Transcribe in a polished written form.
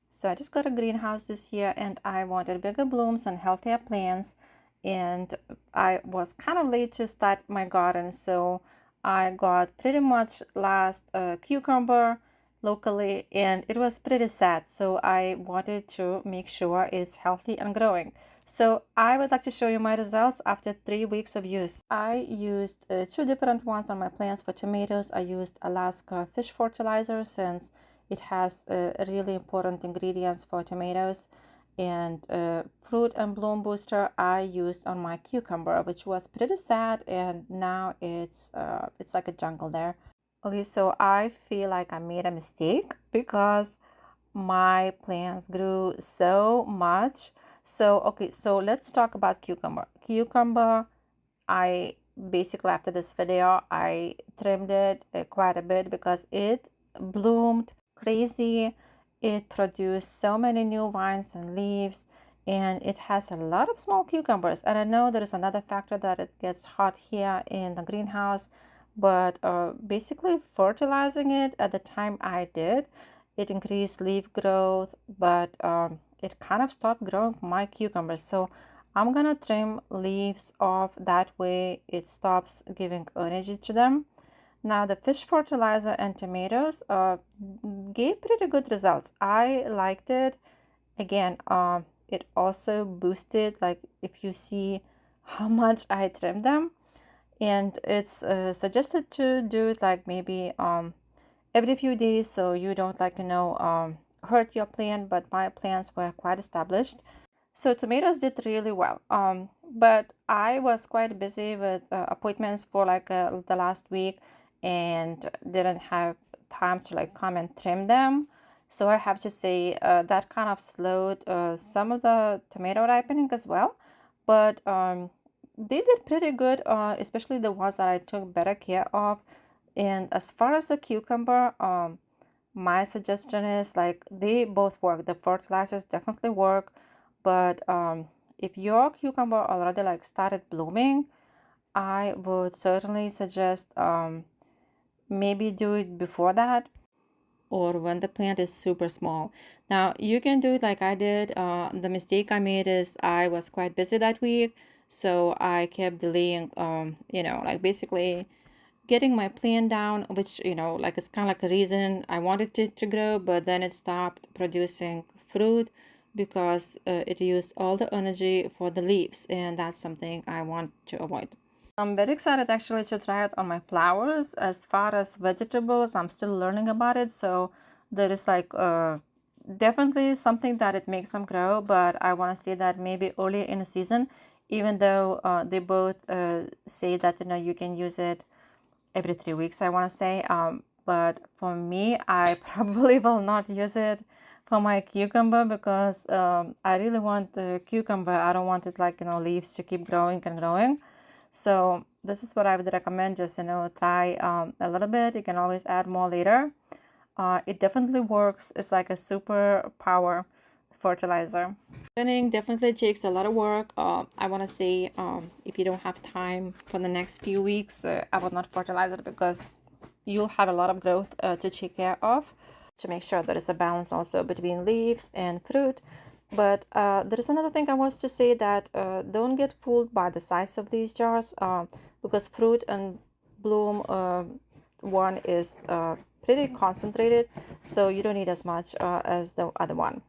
So I just got a greenhouse this year and I wanted bigger blooms and healthier plants. And I was kind of late to start my garden, so I got pretty much last cucumber locally, and it was pretty sad. So I wanted to make sure it's healthy and growing. So I would like to show you my results after 3 weeks of use. I used two different ones on my plants for tomatoes. I used Alaska Fish Fertilizer since it has really important ingredients for tomatoes, and fruit and bloom booster I used on my cucumber, which was pretty sad, and now it's like a jungle there. Okay, so I feel like I made a mistake because my plants grew so much. So okay, so let's talk about cucumber. I basically, after this video, I trimmed it quite a bit because it bloomed crazy. It produced so many new vines and leaves, and it has a lot of small cucumbers. And I know there is another factor that it gets hot here in the greenhouse, but basically fertilizing it at the time I did, it increased leaf growth, but it kind of stopped growing my cucumbers. So I'm gonna trim leaves off, that way it stops giving energy to them. Now the fish fertilizer and tomatoes gave pretty good results. I liked it. Again, it also boosted, like if you see how much I trimmed them, and it's suggested to do it like maybe every few days, so you don't hurt your plant, but my plants were quite established. So tomatoes did really well. But I was quite busy with appointments for the last week and didn't have time to come and trim them. So I have to say that kind of slowed some of the tomato ripening as well. But they did pretty good, especially the ones that I took better care of. And as far as the cucumber, my suggestion is they both work. The fertilizers definitely work, but if your cucumber already started blooming, I would certainly suggest maybe do it before that or when the plant is super small. Now you can do it like I did. The mistake I made is I was quite busy that week, so I kept delaying basically getting my plant down, which it's kind of like a reason I wanted it to grow, but then it stopped producing fruit because it used all the energy for the leaves, and that's something I want to avoid. I'm very excited actually to try it on my flowers. As far as vegetables, I'm still learning about it, so there is definitely something that it makes them grow, but I want to say that maybe earlier in the season, even though they both say that you can use it every 3 weeks, I want to say. But for me, I probably will not use it for my cucumber because I really want the cucumber. I don't want it leaves to keep growing and growing. So this is what I would recommend. Just try a little bit. You can always add more later. It definitely works. It's like a super power fertilizer. Gardening definitely takes a lot of work. I want to say if you don't have time for the next few weeks, I would not fertilize it because you'll have a lot of growth to take care of, to make sure there is a balance also between leaves and fruit. But there is another thing I was to say, that don't get fooled by the size of these jars because fruit and bloom one is pretty concentrated, so you don't need as much as the other one.